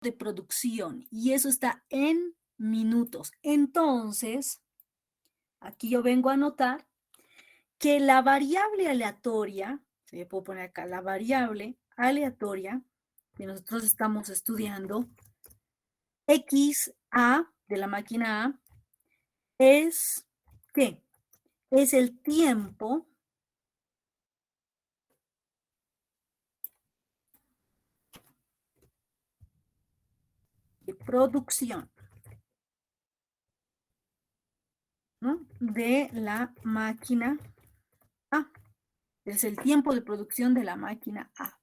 de producción y eso está en minutos. Entonces, aquí yo vengo a anotar que la variable aleatoria, se puedo poner acá, la variable aleatoria que nosotros estamos estudiando, XA de la máquina A, es, ¿qué? Es el tiempo de producción, ¿no? De la máquina A. Es el tiempo de producción de la máquina A.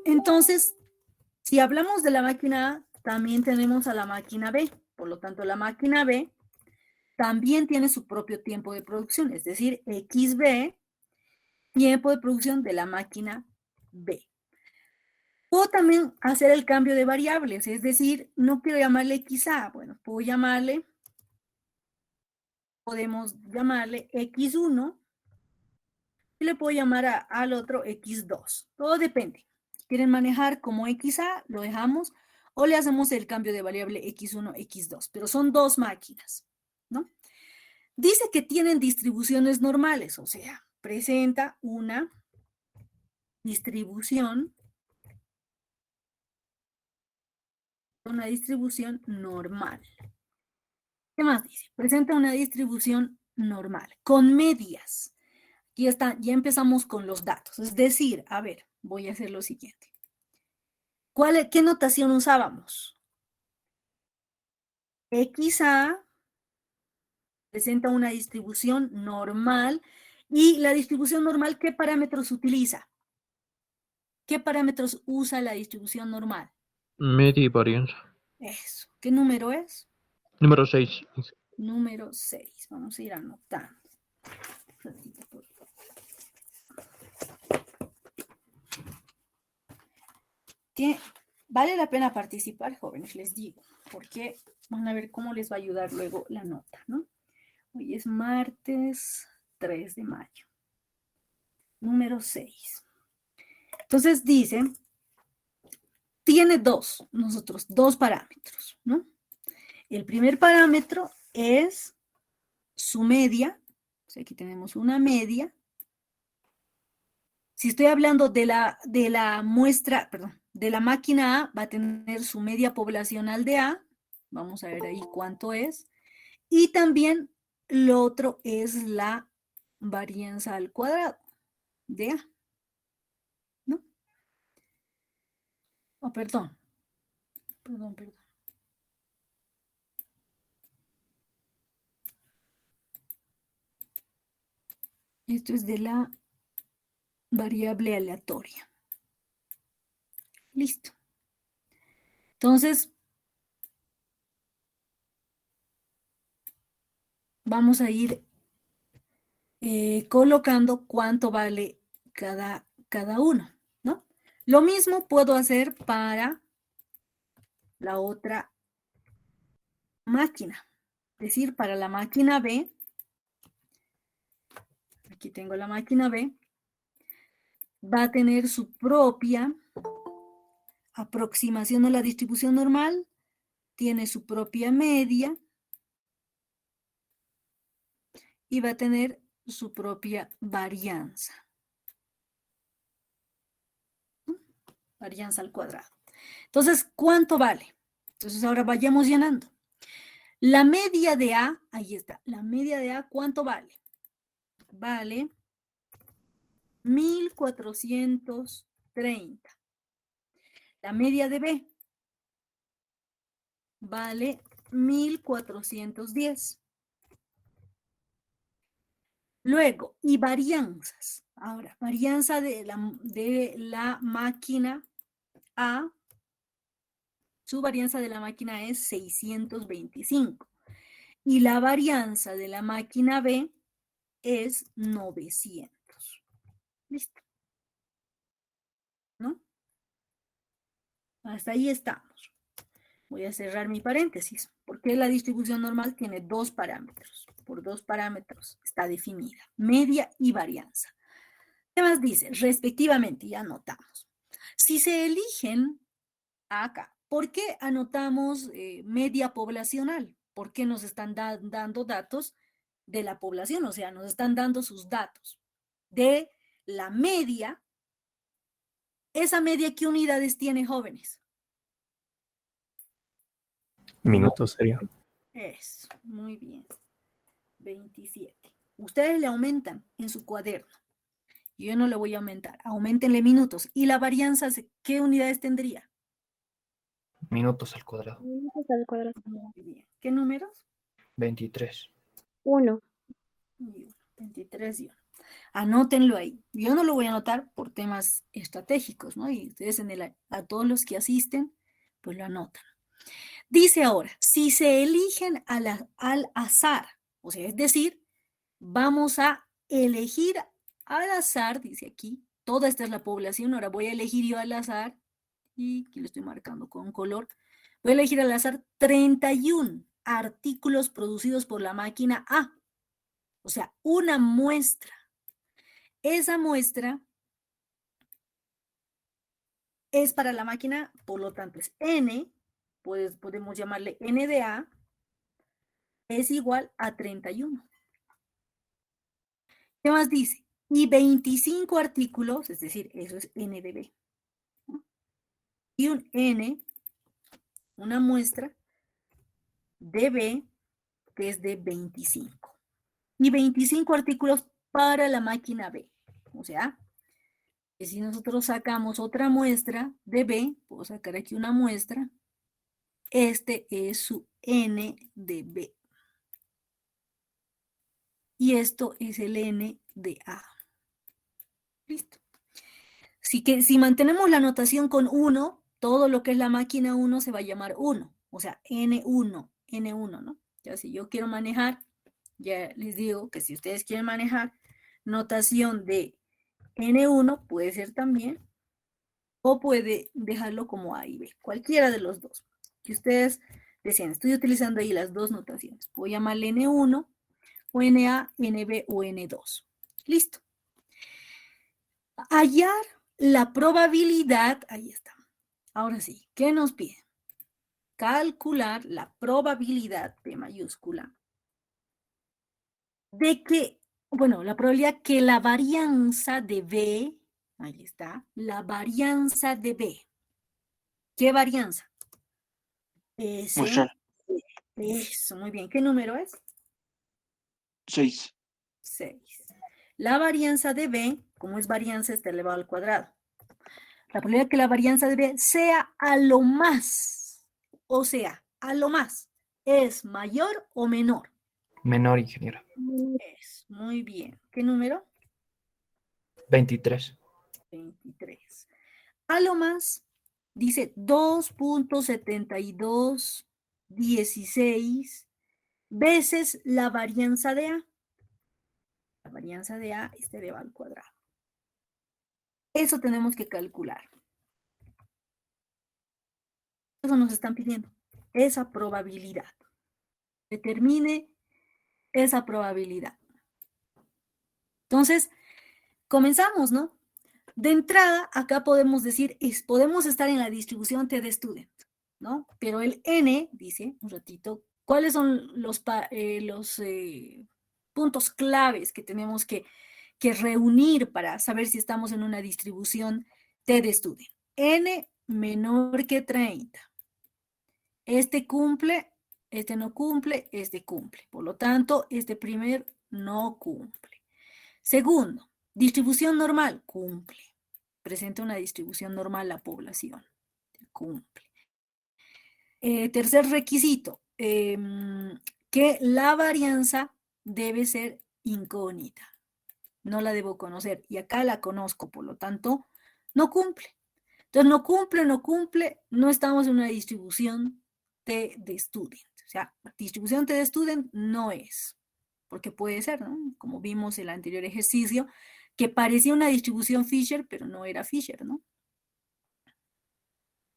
Entonces, si hablamos de la máquina A, también tenemos a la máquina B. Por lo tanto, la máquina B también tiene su propio tiempo de producción, es decir, XB, tiempo de producción de la máquina B. Puedo también hacer el cambio de variables, es decir, no quiero llamarle XA, bueno, podemos llamarle X1 y le puedo llamar al otro X2. Todo depende. Si quieren manejar como XA, lo dejamos, o le hacemos el cambio de variable X1, X2, pero son dos máquinas, ¿no? Dice que tienen distribuciones normales, o sea, presenta una distribución normal. ¿Qué más dice? Presenta una distribución normal, con medias. Aquí está, ya empezamos con los datos. Es decir, a ver, voy a hacer lo siguiente. ¿Qué notación usábamos? XA presenta una distribución normal. ¿Y la distribución normal qué parámetros utiliza? ¿Qué parámetros usa la distribución normal? Media y varianza. Eso. ¿Qué número es? Número 6. Número 6. Vamos a ir anotando. Vale la pena participar, jóvenes, les digo, porque van a ver cómo les va a ayudar luego la nota, ¿no? Hoy es martes 3 de mayo. Número 6. Entonces dice, tiene dos parámetros, ¿no? El primer parámetro es su media, o sea, aquí tenemos una media. Si estoy hablando de la muestra, perdón, de la máquina A, va a tener su media poblacional de A, vamos a ver ahí cuánto es, y también lo otro es la varianza al cuadrado de A, ¿no? Oh, perdón. Esto es de la variable aleatoria. Listo. Entonces, vamos a ir colocando cuánto vale cada uno, ¿no? Lo mismo puedo hacer para la otra máquina. Es decir, para la máquina B, aquí tengo la máquina B, va a tener su propia aproximación a la distribución normal, tiene su propia media y va a tener su propia varianza. Varianza al cuadrado. Entonces, ¿cuánto vale? Entonces, ahora vayamos llenando. La media de A, ahí está, la media de A, ¿cuánto vale? Vale 1430. La media de B vale 1410. Luego, y varianzas. Ahora, varianza de la máquina A, su varianza de la máquina es 625. Y la varianza de la máquina B es 900. Listo. ¿No? Hasta ahí estamos. Voy a cerrar mi paréntesis, porque la distribución normal tiene dos parámetros. Por dos parámetros está definida, media y varianza. ¿Qué más dice? Respectivamente, ya anotamos. Si se eligen acá, ¿por qué anotamos media poblacional? ¿Por qué nos están dando datos de la población? O sea, nos están dando sus datos de la media. ¿Esa media qué unidades tiene, jóvenes? Minutos sería. Eso, muy bien. 27. Ustedes le aumentan en su cuaderno. Yo no le voy a aumentar. Aumentenle minutos. ¿Y la varianza qué unidades tendría? Minutos al cuadrado. Minutos al cuadrado. Muy bien. ¿Qué números? 23. 1. 23 y 1. Anótenlo ahí. Yo no lo voy a anotar por temas estratégicos, ¿no? Y ustedes a todos los que asisten, pues lo anotan. Dice ahora, si se eligen al azar, o sea, es decir, vamos a elegir al azar, dice aquí, toda esta es la población, ahora voy a elegir yo al azar, y aquí lo estoy marcando con color, voy a elegir al azar 31 artículos producidos por la máquina A, o sea, una muestra. Esa muestra es para la máquina, por lo tanto es N, pues podemos llamarle N de A, es igual a 31. ¿Qué más dice? Y 25 artículos, es decir, eso es N de B. ¿No? Y un N, una muestra de B, que es de 25. Y 25 artículos para la máquina B. O sea, que si nosotros sacamos otra muestra de B, puedo sacar aquí una muestra, este es su N de B. Y esto es el N de A. Listo. Así que si mantenemos la notación con 1, todo lo que es la máquina 1 se va a llamar 1. O sea, N1, N1, ¿no? Ya si yo quiero manejar, ya les digo que si ustedes quieren manejar notación de N1, puede ser también, o puede dejarlo como A y B, cualquiera de los dos. Que ustedes decían, estoy utilizando ahí las dos notaciones. Puedo llamarle N1, o NA, NB o N2. Listo. Hallar la probabilidad, ahí está. Ahora sí, ¿qué nos pide? Calcular la probabilidad, P mayúscula, de que, bueno, la probabilidad que la varianza de B, ahí está, la varianza de B. ¿Qué varianza? Muestral. Eso, muy bien. ¿Qué número es? 6. 6. La varianza de B, como es varianza, está elevado al cuadrado. La probabilidad que la varianza de B sea a lo más, o sea, a lo más, ¿es mayor o menor? Menor, ingeniero. Es, muy bien. ¿Qué número? 23. 23. A lo más, dice 2.7216 veces la varianza de A. La varianza de A es elevado al cuadrado. Eso tenemos que calcular. Eso nos están pidiendo. Esa probabilidad. Determine esa probabilidad. Entonces, comenzamos, ¿no? De entrada, acá podemos decir, podemos estar en la distribución T de student, ¿no? Pero el N, dice, un ratito, ¿cuáles son los puntos claves que tenemos que reunir para saber si estamos en una distribución T de student? N menor que 30. Este cumple, este no cumple, este cumple. Por lo tanto, este primer no cumple. Segundo, distribución normal, cumple. Presenta una distribución normal la población, cumple. Tercer requisito, que la varianza debe ser incógnita. No la debo conocer y acá la conozco, por lo tanto, no cumple. Entonces, no cumple, no estamos en una distribución T de student. O sea, distribución T de student no es, porque puede ser, ¿no? Como vimos en el anterior ejercicio, que parecía una distribución Fisher, pero no era Fisher, ¿no?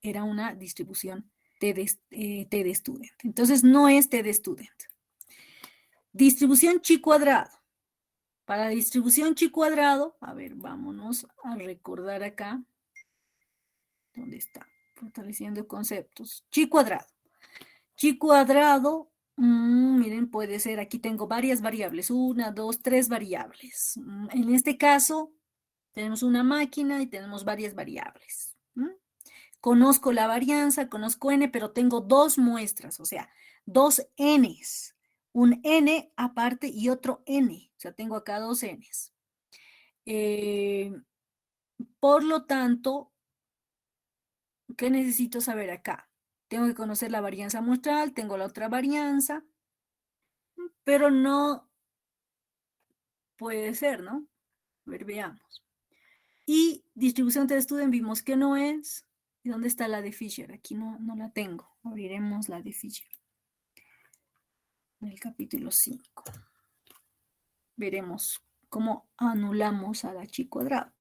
Era una distribución T de student. Entonces, no es T de student. Distribución chi cuadrado. Para la distribución chi cuadrado, a ver, vámonos a recordar acá. ¿Dónde está? Fortaleciendo conceptos. Chi cuadrado. Chi cuadrado, miren, puede ser, aquí tengo varias variables, 1, 2, 3 variables. En este caso, tenemos una máquina y tenemos varias variables. Conozco la varianza, conozco n, pero tengo dos muestras, o sea, dos n's. Un n aparte y otro n. O sea, tengo acá dos n's. Por lo tanto, ¿qué necesito saber acá? Tengo que conocer la varianza muestral, tengo la otra varianza, pero no puede ser, ¿no? A ver, veamos. Y distribución de Student vimos que no es. ¿Y dónde está la de Fisher? Aquí no la tengo. Abriremos la de Fisher. En el capítulo 5. Veremos cómo anulamos a la chi cuadrado.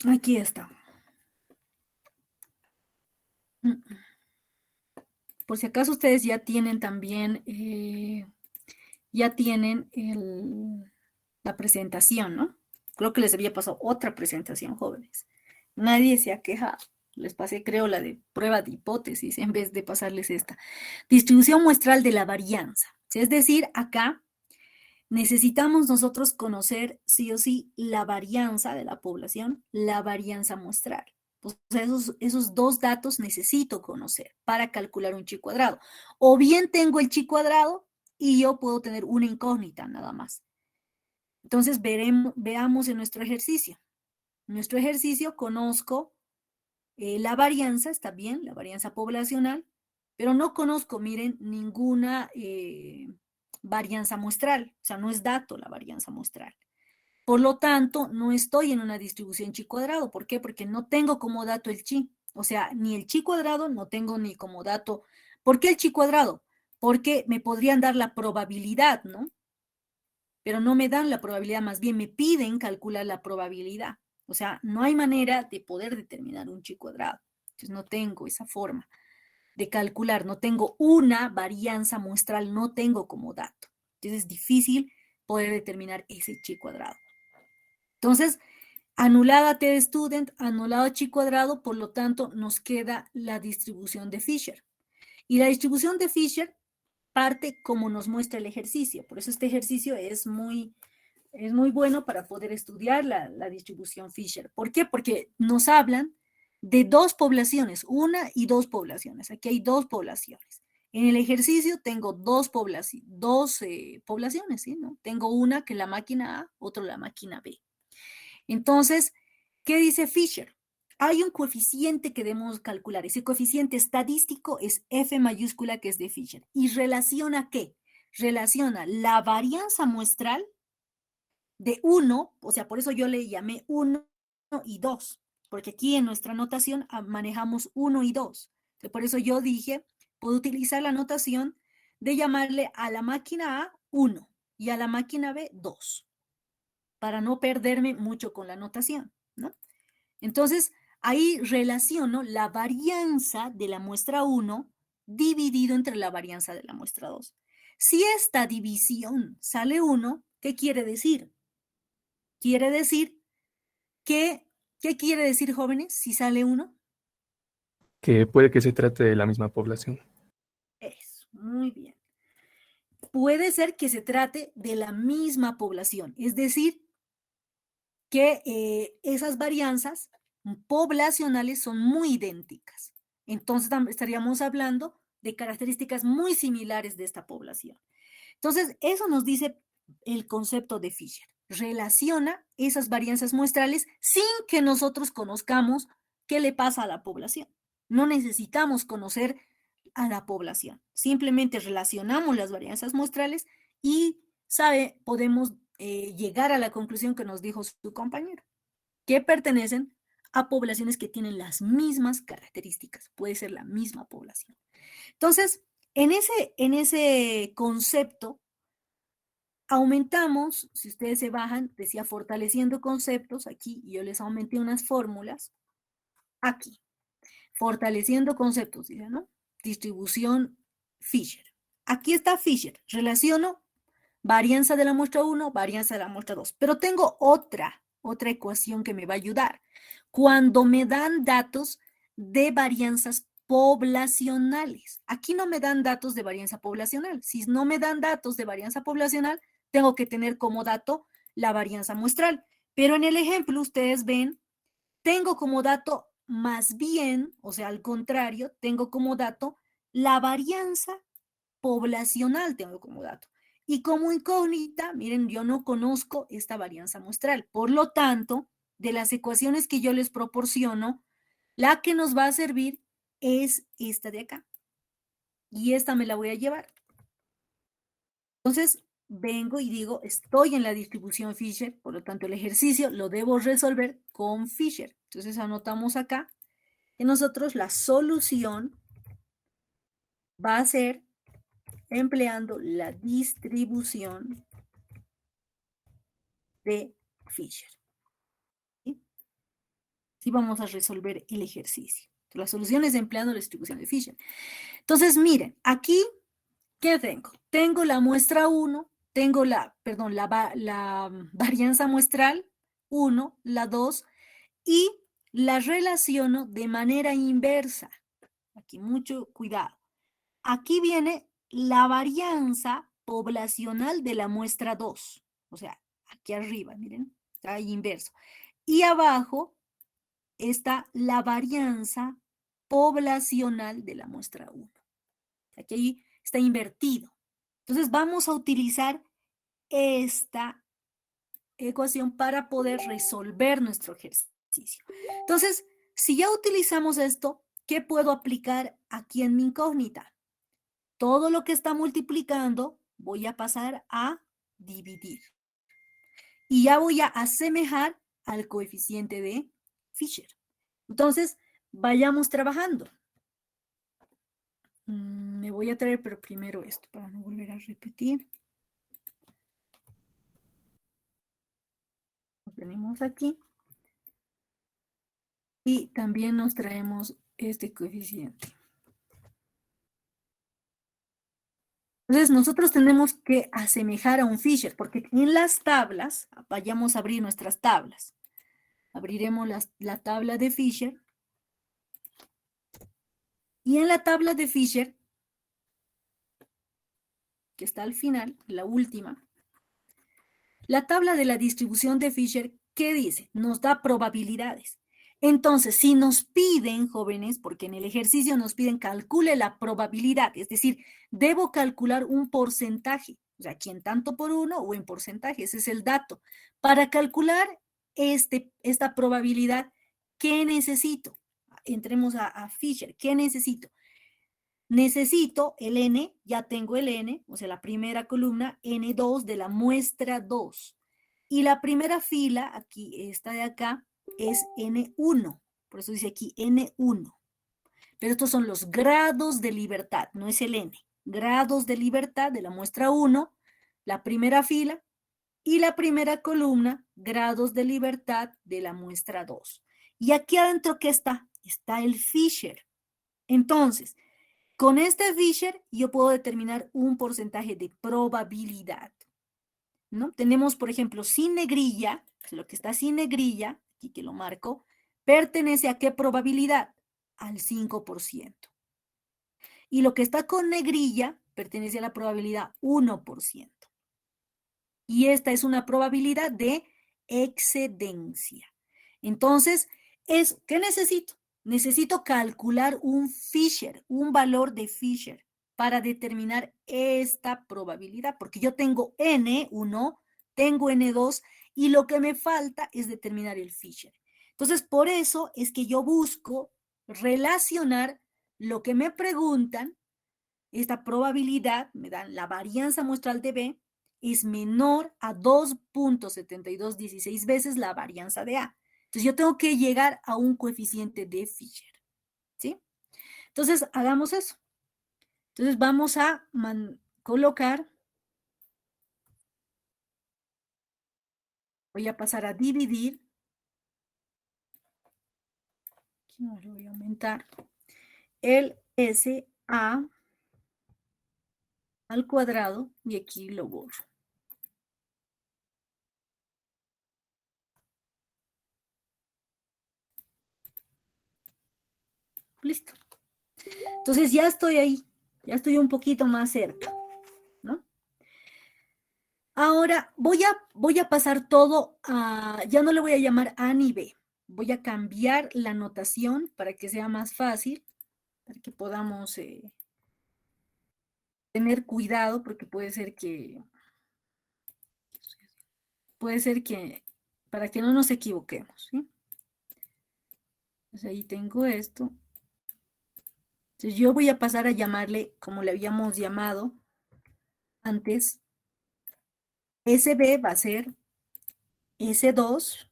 Aquí está. Por si acaso ustedes ya tienen también, la presentación, ¿no? Creo que les había pasado otra presentación, jóvenes. Nadie se ha quejado. Les pasé, creo, la de prueba de hipótesis en vez de pasarles esta. Distribución muestral de la varianza. Es decir, acá necesitamos nosotros conocer sí o sí la varianza de la población, la varianza muestral. O sea, esos dos datos necesito conocer para calcular un chi cuadrado. O bien tengo el chi cuadrado y yo puedo tener una incógnita nada más. Entonces veamos en nuestro ejercicio. En nuestro ejercicio conozco la varianza, está bien, la varianza poblacional, pero no conozco, miren, ninguna varianza muestral. O sea, no es dato la varianza muestral. Por lo tanto, no estoy en una distribución chi cuadrado. ¿Por qué? Porque no tengo como dato el chi. O sea, ni el chi cuadrado no tengo ni como dato. ¿Por qué el chi cuadrado? Porque me podrían dar la probabilidad, ¿no? Pero no me dan la probabilidad, más bien me piden calcular la probabilidad. O sea, no hay manera de poder determinar un chi cuadrado. Entonces no tengo esa forma de calcular, no tengo una varianza muestral, no tengo como dato. Entonces es difícil poder determinar ese chi cuadrado. Entonces, anulada T de student, anulado chi cuadrado, por lo tanto, nos queda la distribución de Fisher. Y la distribución de Fisher parte como nos muestra el ejercicio. Por eso este ejercicio es muy bueno para poder estudiar la distribución Fisher. ¿Por qué? Porque nos hablan de dos poblaciones, una y dos poblaciones. Aquí hay dos poblaciones. En el ejercicio tengo dos poblaciones, ¿sí? ¿No? Tengo una que es la máquina A, otra la máquina B. Entonces, ¿qué dice Fisher? Hay un coeficiente que debemos calcular. Ese coeficiente estadístico es F mayúscula, que es de Fisher. ¿Y relaciona qué? Relaciona la varianza muestral de 1, o sea, por eso yo le llamé 1 y 2, porque aquí en nuestra notación manejamos 1 y 2. Entonces, por eso yo dije, puedo utilizar la notación de llamarle a la máquina A 1 y a la máquina B 2, para no perderme mucho con la notación, ¿no? Entonces, ahí relaciono la varianza de la muestra 1 dividido entre la varianza de la muestra 2. Si esta división sale 1, ¿qué quiere decir? Quiere decir que, ¿qué quiere decir, jóvenes, si sale 1? Que puede que se trate de la misma población. Eso, muy bien. Puede ser que se trate de la misma población, es decir, que esas varianzas poblacionales son muy idénticas. Entonces estaríamos hablando de características muy similares de esta población. Entonces, eso nos dice el concepto de Fisher. Relaciona esas varianzas muestrales sin que nosotros conozcamos qué le pasa a la población. No necesitamos conocer a la población. Simplemente relacionamos las varianzas muestrales y podemos llegar a la conclusión que nos dijo su compañero, que pertenecen a poblaciones que tienen las mismas características. Puede ser la misma población. Entonces, en ese concepto, aumentamos, si ustedes se bajan, decía fortaleciendo conceptos, aquí yo les aumenté unas fórmulas, aquí, fortaleciendo conceptos, dice, ¿no? Distribución Fisher. Aquí está Fisher, relaciono varianza de la muestra 1, varianza de la muestra 2, pero tengo otra otra ecuación que me va a ayudar. Cuando me dan datos de varianzas poblacionales. Aquí no me dan datos de varianza poblacional. Si no me dan datos de varianza poblacional, tengo que tener como dato la varianza muestral. Pero en el ejemplo, ustedes ven, tengo como dato más bien, o sea, al contrario, tengo como dato la varianza poblacional, tengo como dato. Y como incógnita, miren, yo no conozco esta varianza muestral. Por lo tanto, de las ecuaciones que yo les proporciono, la que nos va a servir es esta de acá. Y esta me la voy a llevar. Entonces, vengo y digo, estoy en la distribución Fisher, por lo tanto, el ejercicio lo debo resolver con Fisher. Entonces, anotamos acá que nosotros la solución va a ser empleando la distribución de Fisher. ¿Sí? Así vamos a resolver el ejercicio. La solución es empleando la distribución de Fisher. Entonces, miren, aquí, ¿qué tengo? Tengo la muestra 1, tengo la varianza muestral 1, la 2, y la relaciono de manera inversa. Aquí mucho cuidado. Aquí viene la varianza poblacional de la muestra 2. O sea, aquí arriba, miren, está ahí inverso. Y abajo está la varianza poblacional de la muestra 1. Aquí está invertido. Entonces vamos a utilizar esta ecuación para poder resolver nuestro ejercicio. Entonces, si ya utilizamos esto, ¿qué puedo aplicar aquí en mi incógnita? Todo lo que está multiplicando voy a pasar a dividir. Y ya voy a asemejar al coeficiente de Fisher. Entonces, vayamos trabajando. Me voy a traer, pero primero esto, para no volver a repetir. Lo tenemos aquí. Y también nos traemos este coeficiente. Entonces, nosotros tenemos que asemejar a un Fisher, porque en las tablas, vayamos a abrir nuestras tablas. Abriremos la tabla de Fisher. Y en la tabla de Fisher, que está al final, la última, la tabla de la distribución de Fisher, ¿qué dice? Nos da probabilidades. Entonces, si nos piden, jóvenes, porque en el ejercicio nos piden calcule la probabilidad, es decir, debo calcular un porcentaje, o sea, aquí en tanto por uno o en porcentaje, ese es el dato. Para calcular esta probabilidad, ¿qué necesito? Entremos a Fisher, ¿qué necesito? Necesito el n, ya tengo el n, o sea, la primera columna, n2 de la muestra 2. Y la primera fila, aquí, esta de acá, es n1. Por eso dice aquí n1. Pero estos son los grados de libertad, no es el n. Grados de libertad de la muestra 1, la primera fila, y la primera columna, grados de libertad de la muestra 2. Y aquí adentro, ¿qué está? Está el Fisher. Entonces, con este Fisher yo puedo determinar un porcentaje de probabilidad, ¿no? Tenemos, por ejemplo, sin negrilla, lo que está sin negrilla, aquí que lo marco, ¿pertenece a qué probabilidad? Al 5%. Y lo que está con negrilla pertenece a la probabilidad 1%. Y esta es una probabilidad de excedencia. Entonces, ¿qué necesito? Necesito calcular un Fisher, un valor de Fisher para determinar esta probabilidad, porque yo tengo N1, tengo N2 y lo que me falta es determinar el Fisher. Entonces, por eso es que yo busco relacionar lo que me preguntan, esta probabilidad, me dan la varianza muestral de B, es menor a 2.7216 veces la varianza de A. Entonces yo tengo que llegar a un coeficiente de Fisher, ¿sí? Entonces hagamos eso. Entonces vamos a colocar, voy a pasar a dividir, aquí no lo voy a aumentar, el SA al cuadrado y aquí lo borro. Listo. Entonces ya estoy ahí, ya estoy un poquito más cerca, ¿no? Ahora voy a pasar todo a, ya no le voy a llamar A ni B, voy a cambiar la notación para que sea más fácil, para que podamos tener cuidado, porque puede ser que, para que no nos equivoquemos, ¿sí? Entonces ahí tengo esto. Entonces yo voy a pasar a llamarle, como le habíamos llamado antes, SB va a ser S2,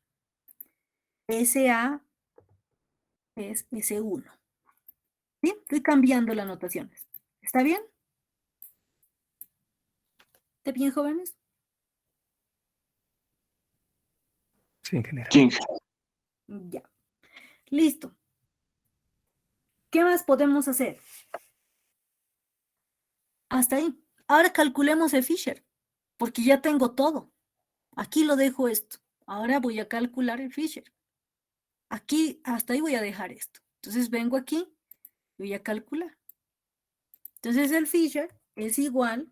SA es S1. ¿Sí? Estoy cambiando las notaciones. ¿Está bien? ¿Está bien, jóvenes? Sí, en general. Sí. Ya. Listo. ¿Qué más podemos hacer? Hasta ahí. Ahora calculemos el Fisher, porque ya tengo todo. Aquí lo dejo esto. Ahora voy a calcular el Fisher. Aquí, hasta ahí voy a dejar esto. Entonces vengo aquí y voy a calcular. Entonces el Fisher es igual,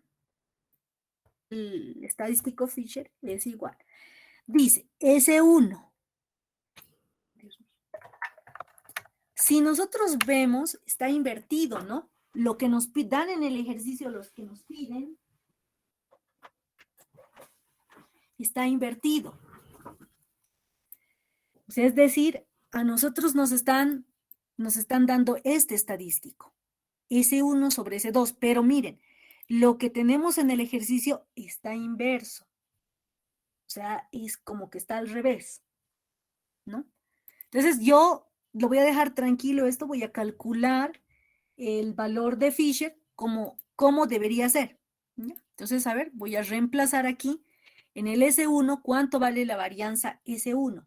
el estadístico Fisher es igual. Dice S1. Si nosotros vemos, está invertido, ¿no? Lo que nos dan en el ejercicio, los que nos piden, está invertido. O sea, es decir, a nosotros nos están dando este estadístico, S1 sobre S2, pero miren, lo que tenemos en el ejercicio está inverso. O sea, es como que está al revés, ¿no? Entonces yo lo voy a dejar tranquilo esto, voy a calcular el valor de Fisher como debería ser, ¿ya? Entonces, a ver, voy a reemplazar aquí en el S1, ¿cuánto vale la varianza S1?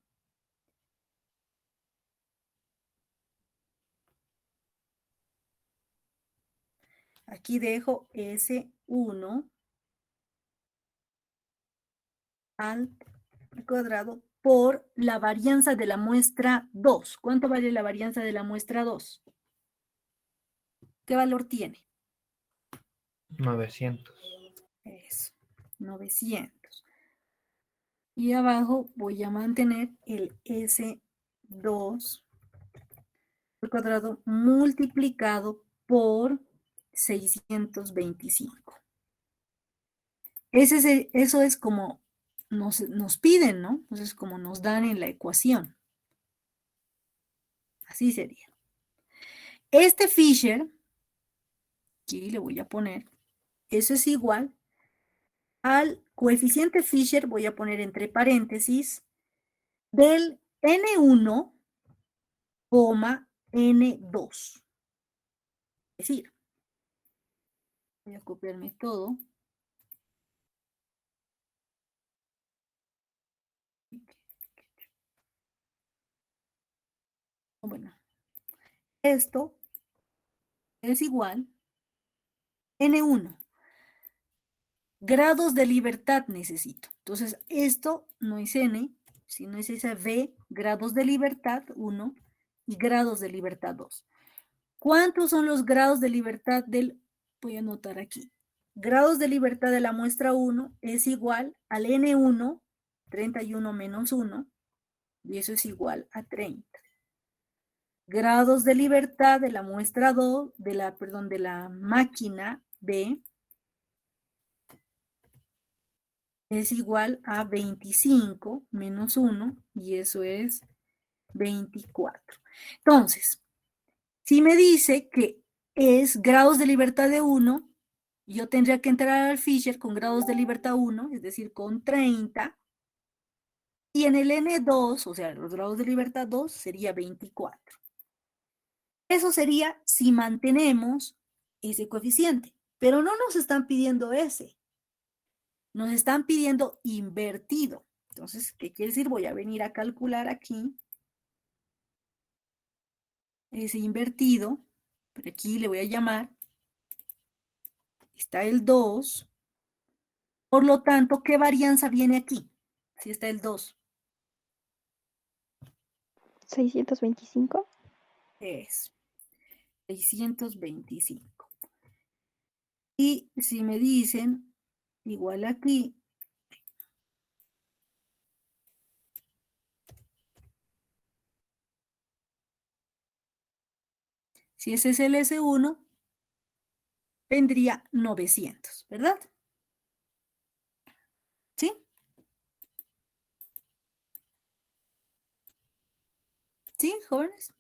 Aquí dejo S1 al cuadrado por la varianza de la muestra 2. ¿Cuánto vale la varianza de la muestra 2? ¿Qué valor tiene? 900. Eso, 900. Y abajo voy a mantener el S2 al cuadrado multiplicado por 625. Eso es como nos piden, ¿no? Entonces, como nos dan en la ecuación. Así sería. Este Fisher, aquí le voy a poner, eso es igual al coeficiente Fisher, voy a poner entre paréntesis, del N1, N2. Es decir, voy a copiarme todo. Bueno, esto es igual N1. Grados de libertad necesito. Entonces, esto no es N, sino es esa V, grados de libertad 1 y grados de libertad 2. ¿Cuántos son los grados de libertad del, voy a anotar aquí, grados de libertad de la muestra 1 es igual al N1, 31 menos 1, y eso es igual a 30. Grados de libertad de la muestra 2, de la máquina B, es igual a 25 menos 1, y eso es 24. Entonces, si me dice que es grados de libertad de 1, yo tendría que entrar al Fisher con grados de libertad 1, es decir, con 30, y en el N2, o sea, los grados de libertad 2, sería 24. Eso sería si mantenemos ese coeficiente, pero no nos están pidiendo ese, nos están pidiendo invertido. Entonces, ¿qué quiere decir? Voy a venir a calcular aquí ese invertido, pero aquí le voy a llamar, está el 2, por lo tanto, ¿qué varianza viene aquí? Si está el 2. 625. Es. 625. Y si me dicen, igual aquí, si ese es el S1, vendría 900, ¿verdad? ¿Sí? ¿Sí, jóvenes?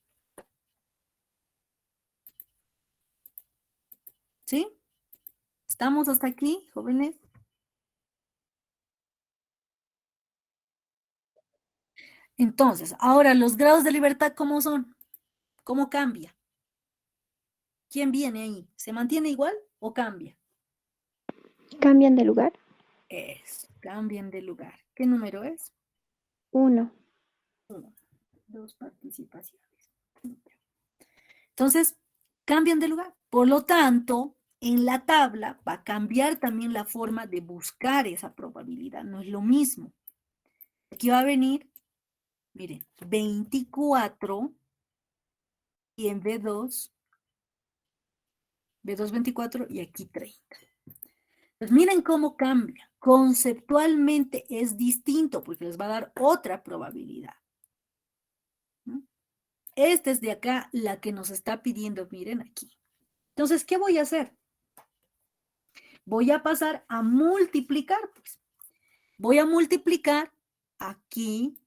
¿Sí? ¿Estamos hasta aquí, jóvenes? Entonces, ahora, ¿los grados de libertad cómo son? ¿Cómo cambia? ¿Quién viene ahí? ¿Se mantiene igual o cambia? ¿Cambian de lugar? Eso, cambian de lugar. ¿Qué número es? 1. 1. 2 participaciones. Entonces, cambian de lugar. Por lo tanto, en la tabla va a cambiar también la forma de buscar esa probabilidad. No es lo mismo. Aquí va a venir, miren, 24 y en B2, 24 y aquí 30. Pues miren cómo cambia. Conceptualmente es distinto porque les va a dar otra probabilidad. Esta es de acá la que nos está pidiendo, miren aquí. Entonces, ¿qué voy a hacer? Voy a pasar a multiplicar, pues. Voy a multiplicar aquí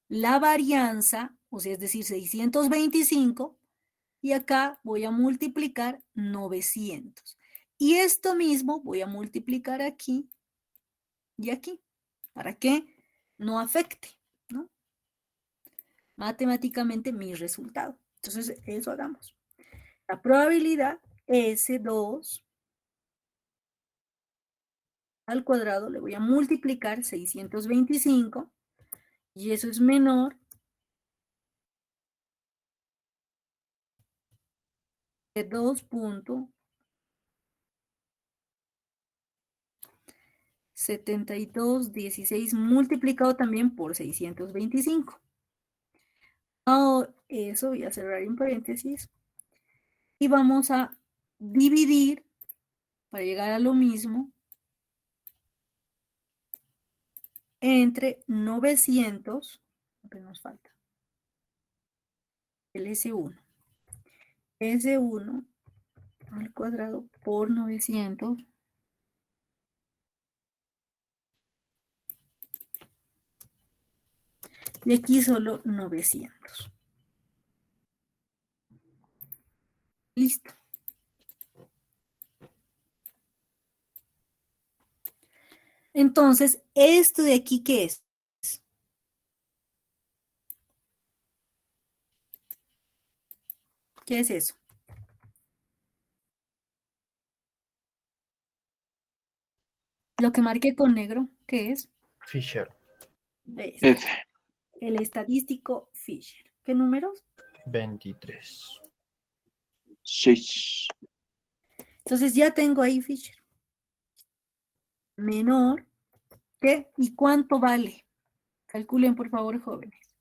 la varianza, o sea, es decir, 625, y acá voy a multiplicar 900. Y esto mismo voy a multiplicar aquí y aquí, para que no afecte, ¿no? Matemáticamente mi resultado. Entonces, eso hagamos. La probabilidad S2 al cuadrado le voy a multiplicar 625 y eso es menor de 2.7216 multiplicado también por 625. Ahora, eso voy a cerrar en paréntesis y vamos a dividir para llegar a lo mismo entre 900, lo que nos falta, el S1. S1 al cuadrado por 900. Y aquí solo 900. Listo. Entonces, ¿esto de aquí qué es? ¿Qué es eso? Lo que marqué con negro, ¿qué es? Fisher. F. El estadístico Fisher. ¿Qué números? 23. 6. Entonces ya tengo ahí Fisher. Menor que, ¿y cuánto vale? Calculen, por favor, jóvenes.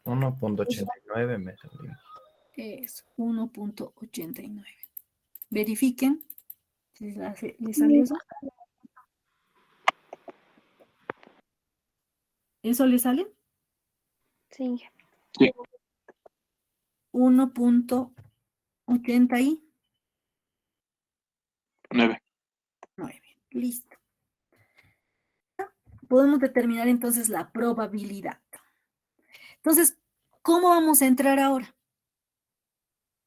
1.89 me salió. Es 1.89. Verifiquen si les sale eso. ¿Eso le sale? Sí. Sí. 1.89. 9. Listo. Podemos determinar entonces la probabilidad. Entonces, ¿cómo vamos a entrar ahora?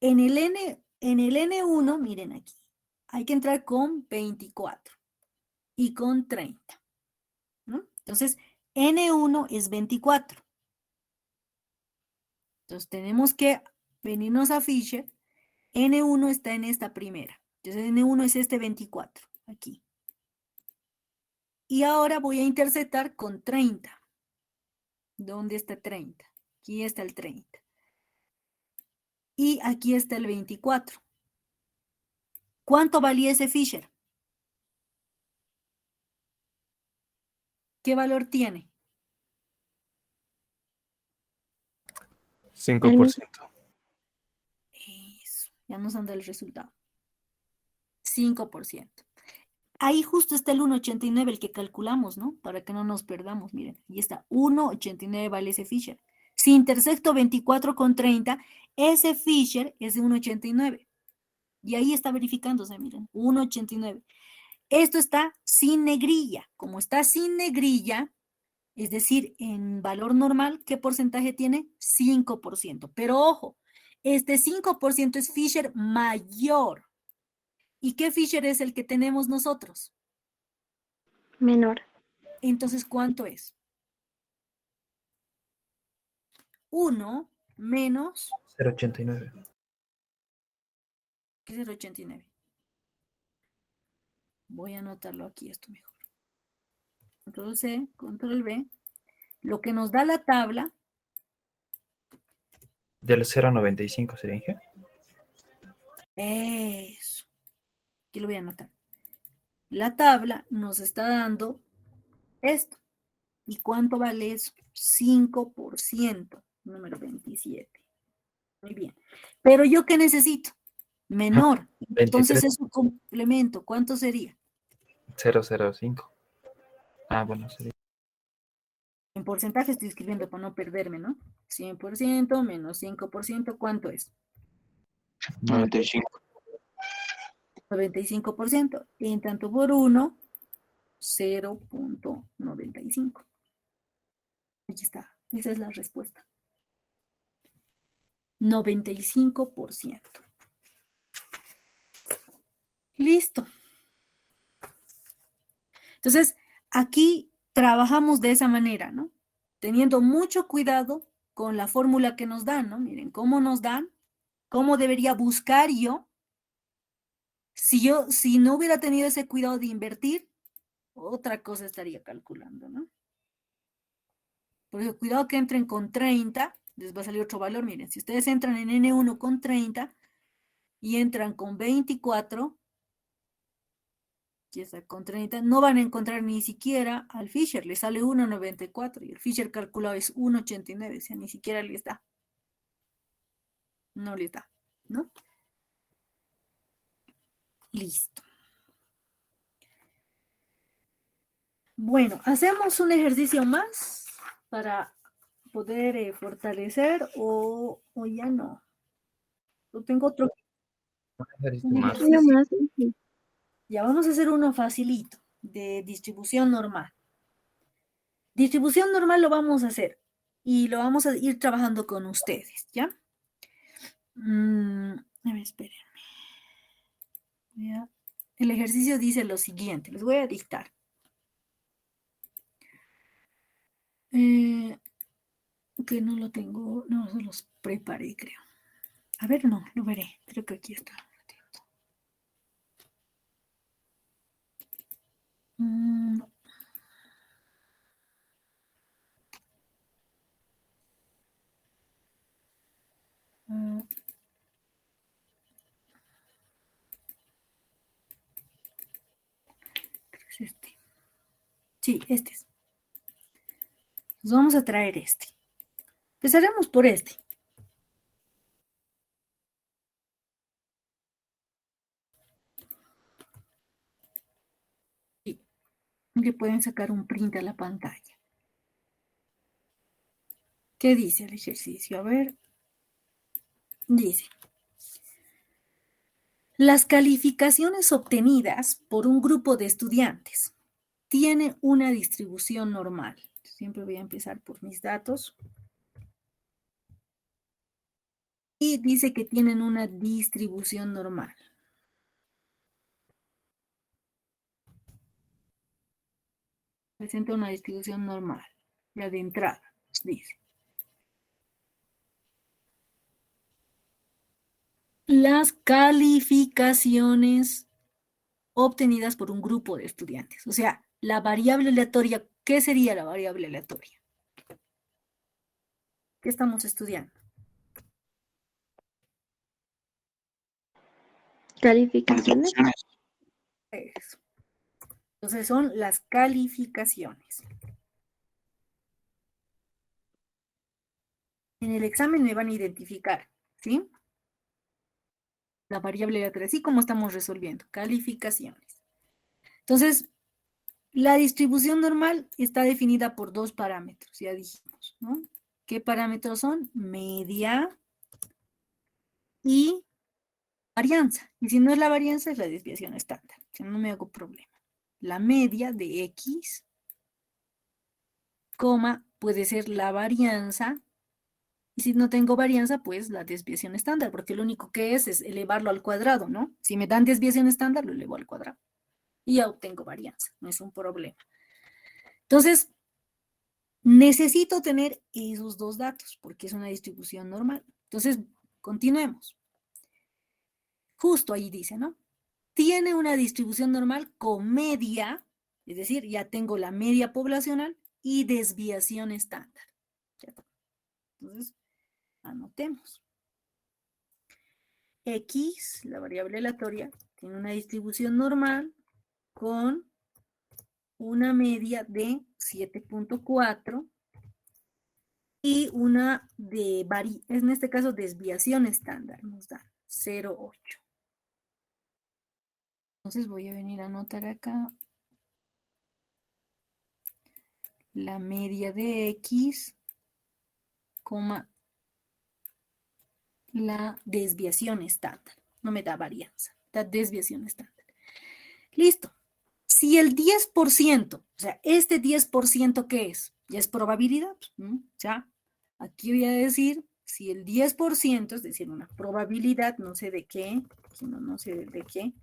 En el N1, miren aquí, hay que entrar con 24 y con 30, ¿no? Entonces, N1 es 24. Entonces, tenemos que venirnos a Fisher. N1 está en esta primera. Entonces, N1 es este 24, aquí. Y ahora voy a interceptar con 30. ¿Dónde está 30? Aquí está el 30. Y aquí está el 24. ¿Cuánto valía ese Fisher? ¿Qué valor tiene? 5%. Eso. Ya nos han dado el resultado. 5%. Ahí justo está el 1,89, el que calculamos, ¿no? Para que no nos perdamos, miren. Ahí está, 1,89 vale ese Fisher. Si intersecto 24,30, ese Fisher es de 1,89. Y ahí está verificándose, miren, 1,89. Esto está sin negrilla. Como está sin negrilla, es decir, en valor normal, ¿qué porcentaje tiene? 5%. Pero ojo, este 5% es Fisher mayor. ¿Y qué Fisher es el que tenemos nosotros? Menor. Entonces, ¿cuánto es? 1 menos 0,89. ¿qué es el 89? Voy a anotarlo aquí, esto mejor. Control C, control V. Lo que nos da la tabla, Del 0,95 sería Inge. eso. Aquí lo voy a anotar. La tabla nos está dando esto. ¿Y cuánto vale eso? 5%, número 27. Muy bien. Pero ¿yo qué necesito? Menor. Entonces 23. es un complemento. ¿Cuánto sería? 0,05. Ah, bueno, sería. En porcentaje estoy escribiendo para no perderme, ¿no? 100% menos 5%, ¿cuánto es? 95. 95%. En tanto por 1, 0,95. Aquí está. Esa es la respuesta. 95%. Listo. Entonces, aquí trabajamos de esa manera, ¿no? Teniendo mucho cuidado con la fórmula que nos dan, ¿no? Miren, ¿cómo nos dan? ¿Cómo debería buscar yo? Si no hubiera tenido ese cuidado de invertir, otra cosa estaría calculando, ¿no? Por eso, cuidado que entren con 30, les va a salir otro valor. Miren, si ustedes entran en N1 con 30 y entran con 24, y está con 30, no van a encontrar ni siquiera al Fisher, le sale 1,94 y el Fisher calculado es 1,89, o sea, ni siquiera le da. No le da, ¿no? Listo. Bueno, hacemos un ejercicio más para poder fortalecer o ya no. Yo tengo otro. Un Más. Uno ejercicio. más. Sí. Ya vamos a hacer uno facilito, de distribución normal. Distribución normal lo vamos a hacer y lo vamos a ir trabajando con ustedes, ¿ya? A ver, espérenme. Ya. El ejercicio dice lo siguiente, les voy a dictar. Que no lo tengo, no, se los preparé, creo. A ver, no, lo veré, creo que aquí está. Mm, ah, creo que es este. Sí, este es. Nos vamos a traer este. Empezaremos por este. Sí, le pueden sacar un print a la pantalla. ¿Qué dice el ejercicio? A ver, dice. Las calificaciones obtenidas por un grupo de estudiantes tienen una distribución normal. Siempre voy a empezar por mis datos. Y dice que tienen una distribución normal. Presenta una distribución normal. Ya de entrada, nos dice. Las calificaciones obtenidas por un grupo de estudiantes. O sea, la variable aleatoria, ¿qué sería la variable aleatoria? ¿Qué estamos estudiando? Calificaciones. Eso. Entonces son las calificaciones. En el examen me van a identificar, ¿sí? la variable aleatoria, así como estamos resolviendo, calificaciones. Entonces, la distribución normal está definida por dos parámetros, ya dijimos, ¿no? ¿Qué parámetros son? Media y varianza. Y si no es la varianza, es la desviación estándar. Si no, no me hago problema. La media de X, coma, puede ser la varianza. Y si no tengo varianza, pues la desviación estándar, porque lo único que es elevarlo al cuadrado, ¿no? Si me dan desviación estándar, lo elevo al cuadrado. Y ya obtengo varianza, no es un problema. Entonces, necesito tener esos dos datos, porque es una distribución normal. Entonces, continuemos. Justo ahí dice, ¿no? Tiene una distribución normal con media, es decir, ya tengo la media poblacional y desviación estándar. ¿Cierto? Entonces, anotemos. X, la variable aleatoria, tiene una distribución normal con una media de 7.4 y una en este caso desviación estándar, nos da 0.8. Entonces voy a venir a anotar acá la media de X, la desviación estándar. No me da varianza, da desviación estándar. Listo. Si el 10%, o sea, este 10%, ¿qué es? ¿Ya es probabilidad? ¿No? Ya, aquí voy a decir, si el 10%, es decir, una probabilidad, no sé de qué, no sé de qué,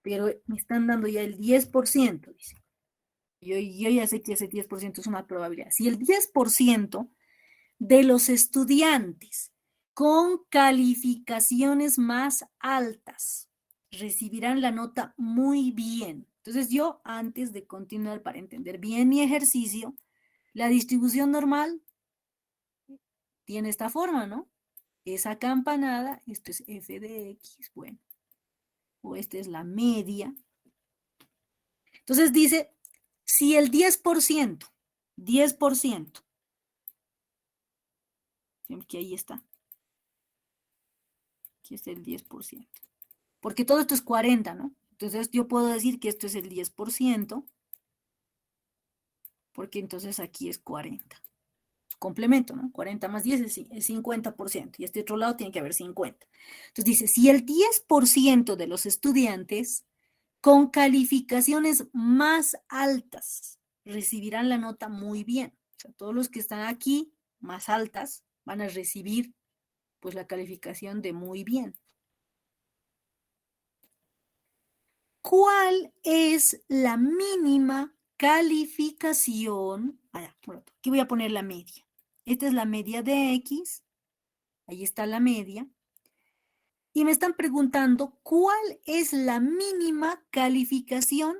pero me están dando ya el 10%, dice. Yo ya sé que ese 10% es una probabilidad. Si el 10% de los estudiantes con calificaciones más altas recibirán la nota muy bien. Entonces yo, antes de continuar para entender bien mi ejercicio, la distribución normal tiene esta forma, ¿no? Esa campanada, esto es f de x, bueno, o esta es la media. Entonces dice, si el 10%, que ahí está, aquí está el 10%, porque todo esto es 40, ¿no? Entonces yo puedo decir que esto es el 10%, porque entonces aquí es 40. Complemento, ¿no? 40 más 10 es 50%, y este otro lado tiene que haber 50. Entonces dice, si el 10% de los estudiantes con calificaciones más altas recibirán la nota muy bien, o sea, todos los que están aquí más altas van a recibir pues la calificación de muy bien. ¿Cuál es la mínima calificación? Aquí voy a poner la media. Esta es la media de X. Ahí está la media. Y me están preguntando cuál es la mínima calificación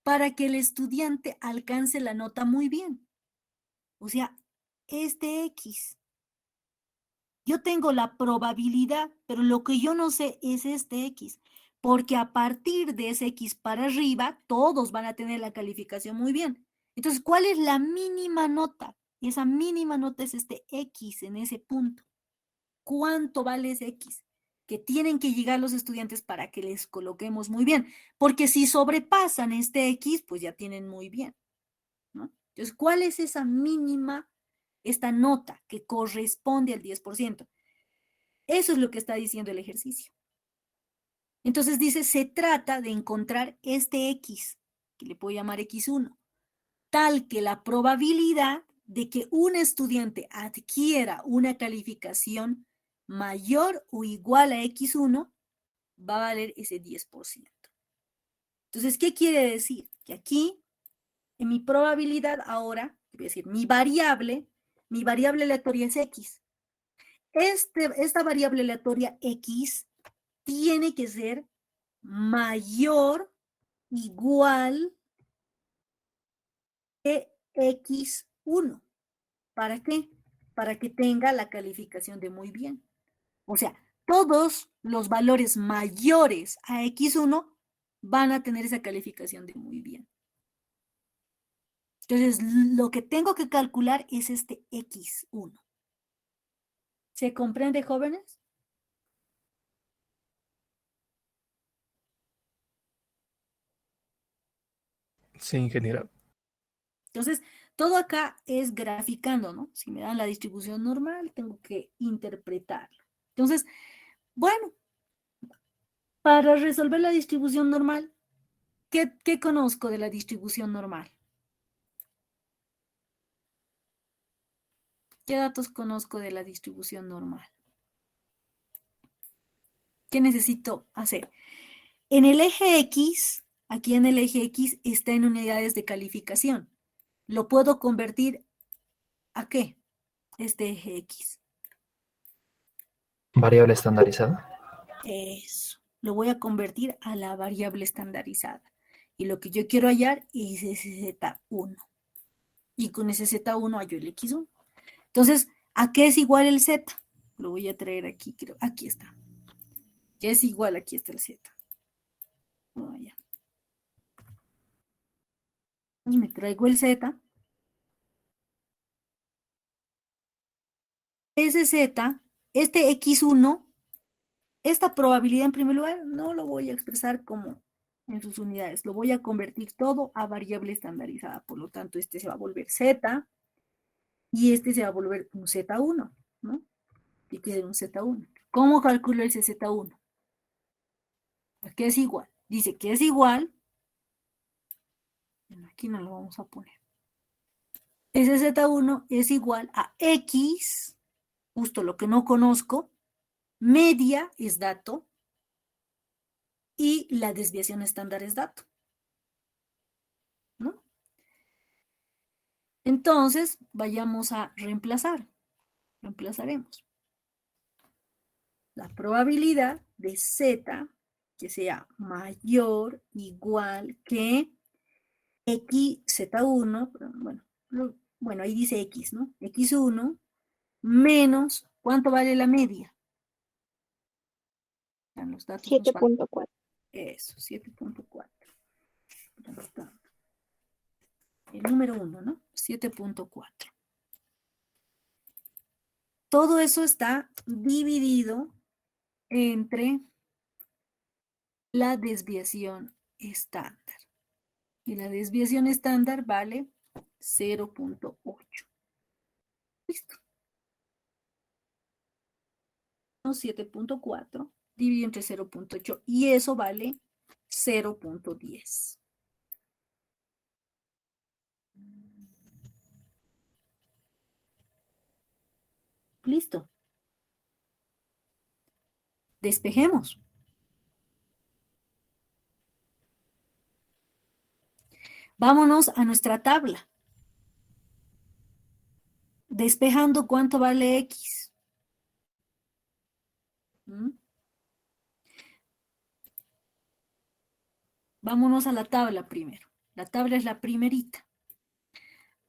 para que el estudiante alcance la nota muy bien. O sea, este X. Yo tengo la probabilidad, pero lo que yo no sé es este X. Porque a partir de ese X para arriba, todos van a tener la calificación muy bien. Entonces, ¿cuál es la mínima nota? Y esa mínima nota es este X en ese punto. ¿Cuánto vale ese X? Que tienen que llegar los estudiantes para que les coloquemos muy bien. Porque si sobrepasan este X, pues ya tienen muy bien, ¿no? Entonces, ¿cuál es esa mínima, esta nota que corresponde al 10%? Eso es lo que está diciendo el ejercicio. Entonces dice, se trata de encontrar este X, que le puedo llamar X1, tal que la probabilidad de que un estudiante adquiera una calificación mayor o igual a X1 va a valer ese 10%. Entonces, ¿qué quiere decir? Que aquí, en mi probabilidad ahora, voy a decir, mi variable aleatoria es X. Esta variable aleatoria X tiene que ser mayor, igual que X1. ¿Para qué? Para que tenga la calificación de muy bien. O sea, todos los valores mayores a X1 van a tener esa calificación de muy bien. Entonces, lo que tengo que calcular es este X1. ¿Se comprende, jóvenes? Sí, ingeniero. Entonces, todo acá es graficando, ¿no? Si me dan la distribución normal, tengo que interpretarlo. Entonces, bueno, para resolver la distribución normal, ¿qué conozco de la distribución normal? ¿Qué datos conozco de la distribución normal? ¿Qué necesito hacer? En el eje X, aquí en el eje X está en unidades de calificación. ¿Lo puedo convertir a qué? Este eje X. Variable estandarizada. Eso. Lo voy a convertir a la variable estandarizada. Y lo que yo quiero hallar es ese Z1. Y con ese Z1 hallo el X1. Entonces, ¿a qué es igual el Z? Lo voy a traer aquí, creo. Aquí está. ¿Qué es igual? Aquí está el Z. Oh, ya. Y me traigo el Z. Ese Z, este X1, esta probabilidad en primer lugar no lo voy a expresar como en sus unidades. Lo voy a convertir todo a variable estandarizada. Por lo tanto, este se va a volver Z y este se va a volver un Z1, ¿no? Y queda un Z1. ¿Cómo calculo ese Z1? ¿A qué es igual? Dice que es igual. Bueno, aquí no lo vamos a poner. Ese Z1 es igual a X, justo lo que no conozco, media es dato, y la desviación estándar es dato, ¿no? Entonces, vayamos a reemplazar. Reemplazaremos. La probabilidad de Z que sea mayor, igual que X, Z1, bueno, ahí dice X, ¿no? X1 menos, ¿cuánto vale la media? Los datos nos faltan. 7.4. Eso, 7.4. El número 1, ¿no? 7.4. Todo eso está dividido entre la desviación estándar. Y la desviación estándar vale 0.8. Listo. 7.4 dividido entre 0.8 y eso vale 0.10. Listo. Despejemos. Vámonos a nuestra tabla. Despejando, ¿cuánto vale X? ¿Mm? Vámonos a la tabla primero. La tabla es la primerita.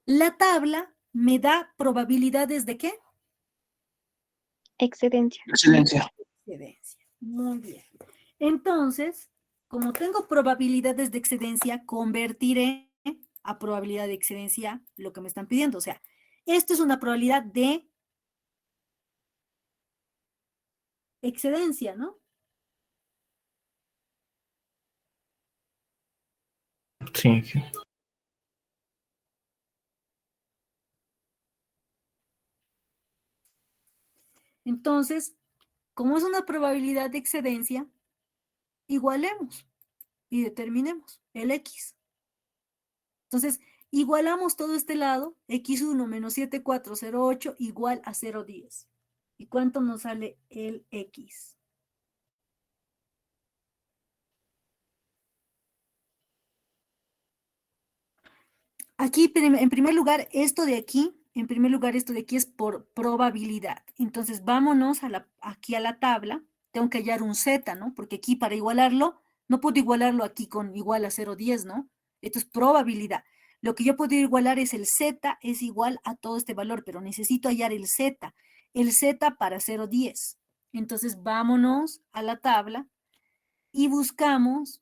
La tabla me da probabilidades de ¿qué? Excedencia. Excelencia. Excedencia. Muy bien. Entonces, como tengo probabilidades de excedencia, convertiré a probabilidad de excedencia lo que me están pidiendo. O sea, esto es una probabilidad de excedencia, ¿no? Sí. Entonces, como es una probabilidad de excedencia, igualemos y determinemos el X. Entonces, igualamos todo este lado, X1 menos 7408 igual a 0.10. ¿Y cuánto nos sale el X? Aquí, en primer lugar, esto de aquí es por probabilidad. Entonces, vámonos aquí a la tabla. Tengo que hallar un Z, ¿no? Porque aquí para igualarlo, no puedo igualarlo aquí con igual a 0.10, ¿no? Esto es probabilidad. Lo que yo puedo igualar es el Z es igual a todo este valor, pero necesito hallar el Z. El Z para 0.10. Entonces, vámonos a la tabla y buscamos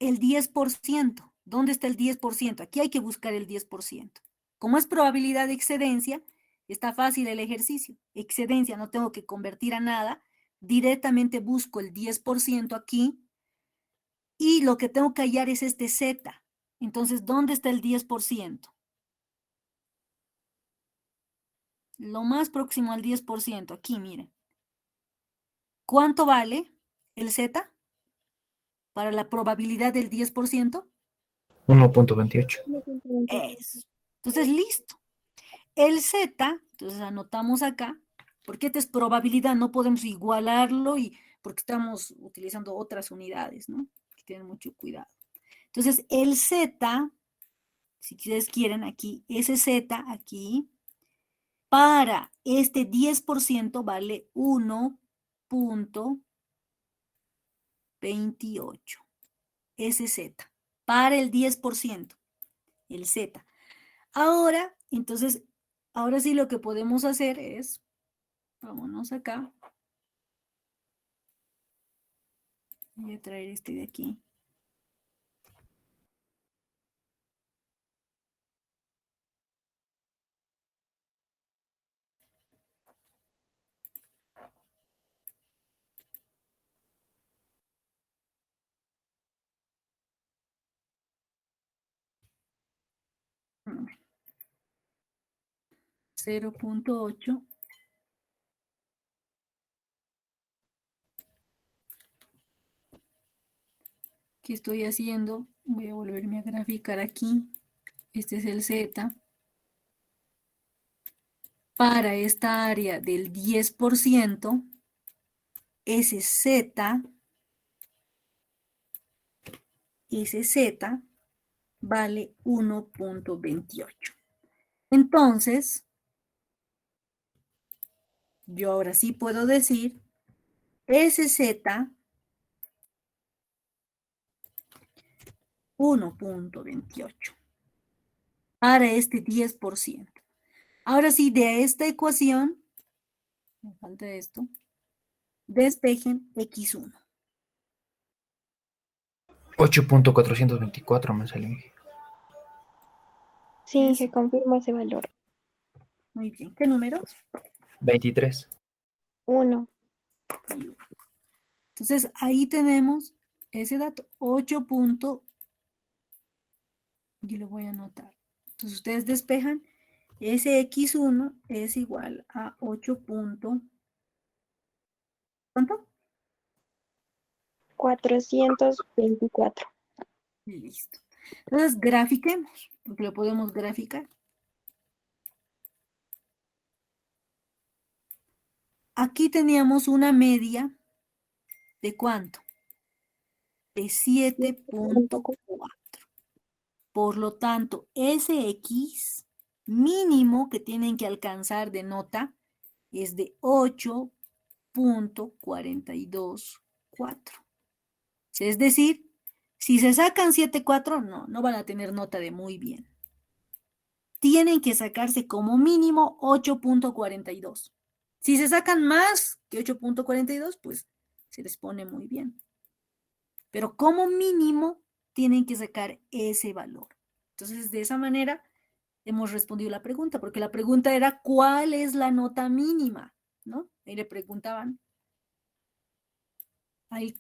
el 10%. ¿Dónde está el 10%? Aquí hay que buscar el 10%. Como es probabilidad de excedencia, está fácil el ejercicio. Excedencia, no tengo que convertir a nada. Directamente busco el 10% aquí Y lo que tengo que hallar es este Z. Entonces, ¿dónde está el 10%? Lo más próximo al 10%, aquí, miren. ¿Cuánto vale el Z para la probabilidad del 10%? 1.28. Eso. Entonces, listo. El Z, entonces anotamos acá, porque esta es probabilidad, no podemos igualarlo y porque estamos utilizando otras unidades, ¿no? Hay que tener mucho cuidado. Entonces, el Z, si ustedes quieren aquí, ese Z aquí, para este 10% vale 1.28. Ese Z, para el 10%, el Z. Ahora, entonces, ahora sí lo que podemos hacer es, vámonos acá. Voy a traer este de aquí. Mm, 0.8. ¿Qué estoy haciendo? Voy a volverme a graficar aquí. Este es el Z. Para esta área del 10%, ese Z vale 1.28. Entonces, yo ahora sí puedo decir, ese Z 1.28 para este 10%. Ahora sí, de esta ecuación, me falta esto, despejen X1. 8.424 me salió. Sí, Eso. se confirma ese valor. Muy bien. ¿Qué números? 23. 1. Entonces, ahí tenemos ese dato, 8. Yo lo voy a anotar. Entonces, ustedes despejan, ese X1 es igual a 8. ¿Cuánto? 424. Listo. Entonces, grafiquemos, porque lo podemos graficar. Aquí teníamos una media de ¿cuánto? De 7.4. Por lo tanto, ese X mínimo que tienen que alcanzar de nota es de 8.424. Es decir, si se sacan 7.4, no van a tener nota de muy bien. Tienen que sacarse como mínimo 8.42. Si se sacan más que 8.42, pues se les pone muy bien. Pero como mínimo tienen que sacar ese valor. Entonces, de esa manera hemos respondido la pregunta, porque la pregunta era ¿cuál es la nota mínima? ¿No? Y le preguntaban,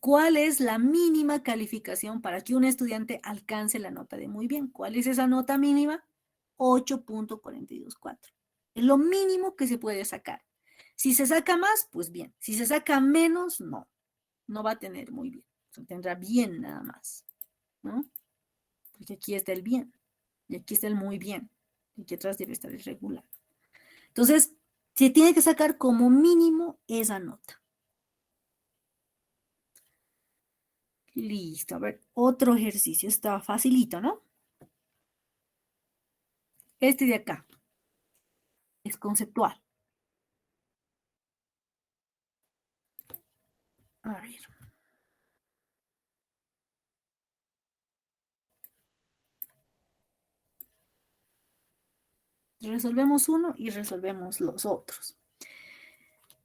¿cuál es la mínima calificación para que un estudiante alcance la nota de muy bien? ¿Cuál es esa nota mínima? 8.424. Es lo mínimo que se puede sacar. Si se saca más, pues bien. Si se saca menos, no va a tener muy bien. Tendrá bien nada más, ¿no? Porque aquí está el bien y aquí está el muy bien. Y aquí atrás debe estar el regular. Entonces, se tiene que sacar como mínimo esa nota. Listo, a ver, otro ejercicio. Está facilito, ¿no? Este de acá es conceptual. A ver. Resolvemos uno y resolvemos los otros.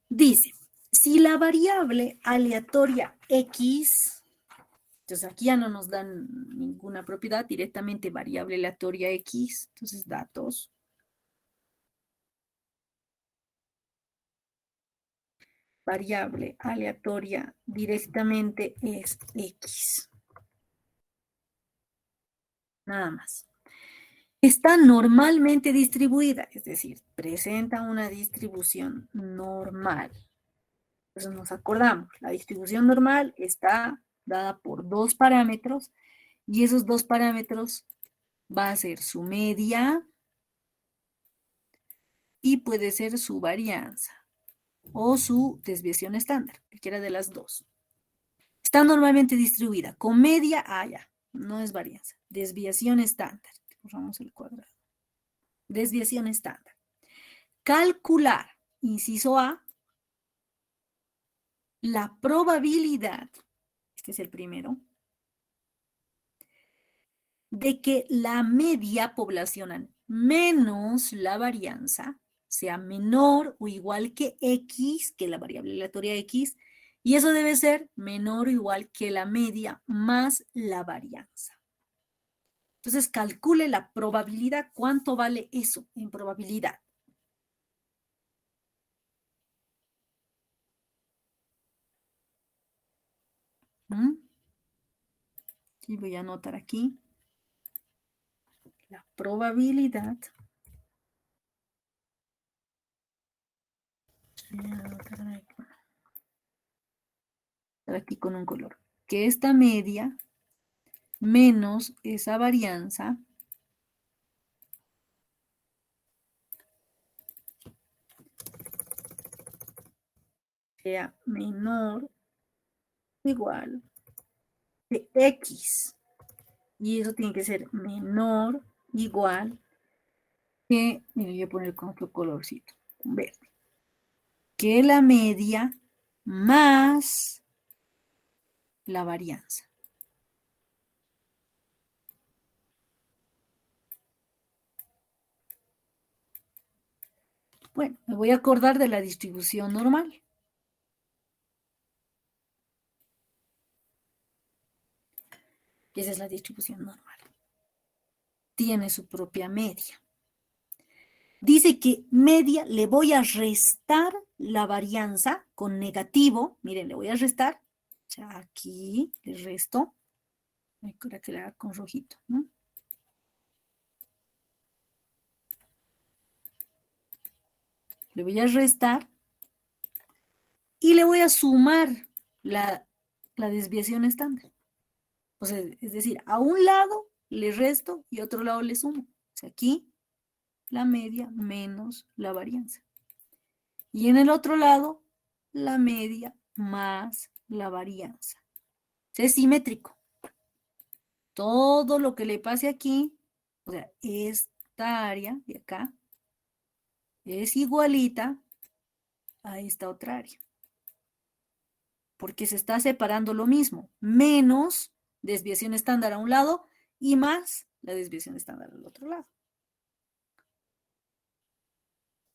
Dice, si la variable aleatoria X, entonces aquí ya no nos dan ninguna propiedad, directamente variable aleatoria X, entonces datos. Variable aleatoria directamente es X. nada más. Está normalmente distribuida, es decir, presenta una distribución normal. Entonces nos acordamos, la distribución normal está dada por dos parámetros y esos dos parámetros va a ser su media y puede ser su varianza o su desviación estándar, cualquiera de las dos. Está normalmente distribuida con media, ya, no es varianza, desviación estándar. Borramos el cuadrado. Desviación estándar. Calcular, inciso A, la probabilidad, este es el primero, de que la media poblacional menos la varianza sea menor o igual que X, que la variable aleatoria X, y eso debe ser menor o igual que la media más la varianza. Entonces, calcule la probabilidad. ¿Cuánto vale eso en probabilidad? Y voy a anotar aquí la probabilidad. Voy a anotar aquí con un color. Que esta media menos esa varianza sea menor o igual de X. Y eso tiene que ser menor o igual que, mira, voy a poner con otro colorcito, con verde. Que la media más la varianza. Bueno, me voy a acordar de la distribución normal. Esa es la distribución normal. Tiene su propia media. Dice que media le voy a restar la varianza con negativo. Miren, le voy a restar. O sea, aquí le resto. Para que le haga con rojito, ¿no? Le voy a restar y le voy a sumar la desviación estándar. O sea, es decir, a un lado le resto y a otro lado le sumo. O sea, aquí la media menos la varianza. Y en el otro lado, la media más la varianza. Es simétrico. Todo lo que le pase aquí, o sea, esta área de acá, es igualita a esta otra área. Porque se está separando lo mismo, menos desviación estándar a un lado y más la desviación estándar al otro lado.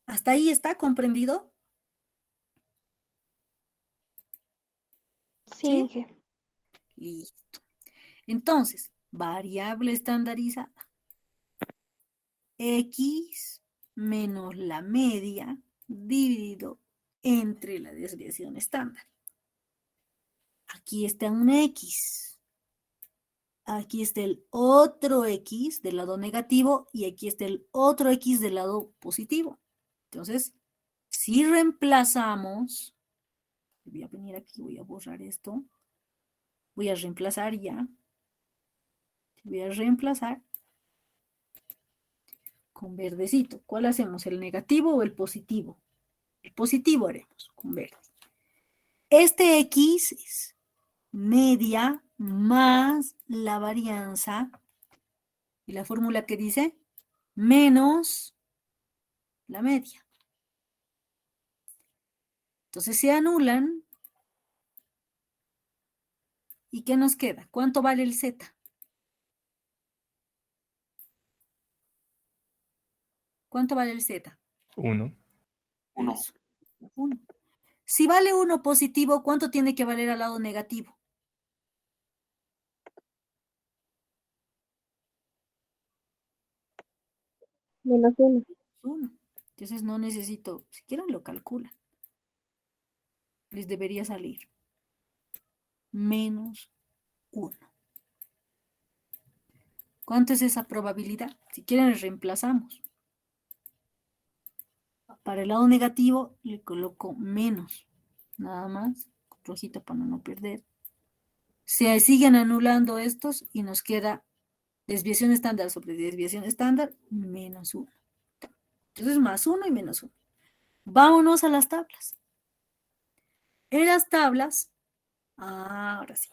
¿Hasta ahí está comprendido? Sí, Inge. Listo. Entonces, variable estandarizada. X menos la media dividido entre la desviación estándar. Aquí está un X. Aquí está el otro X del lado negativo y aquí está el otro X del lado positivo. Entonces, si reemplazamos, voy a venir aquí, voy a borrar esto. Voy a reemplazar ya. Voy a reemplazar con verdecito. ¿Cuál hacemos? ¿El negativo o el positivo? El positivo haremos con verde. Este X es media más la varianza. Y la fórmula que dice menos la media. Entonces se anulan. ¿Y qué nos queda? ¿Cuánto vale el Z? ¿Cuánto vale el Z? 1. 1. Eso, 1. Si vale 1 positivo, ¿cuánto tiene que valer al lado negativo? Menos 1. 1. Entonces no necesito, si quieren lo calculan. Les debería salir menos 1. ¿Cuánto es esa probabilidad? Si quieren, reemplazamos. Para el lado negativo le coloco menos. Nada más. Rojito para no perder. Se siguen anulando estos y nos queda desviación estándar sobre desviación estándar menos 1. Entonces, más 1 y menos 1. Vámonos a las tablas. En las tablas, ahora sí.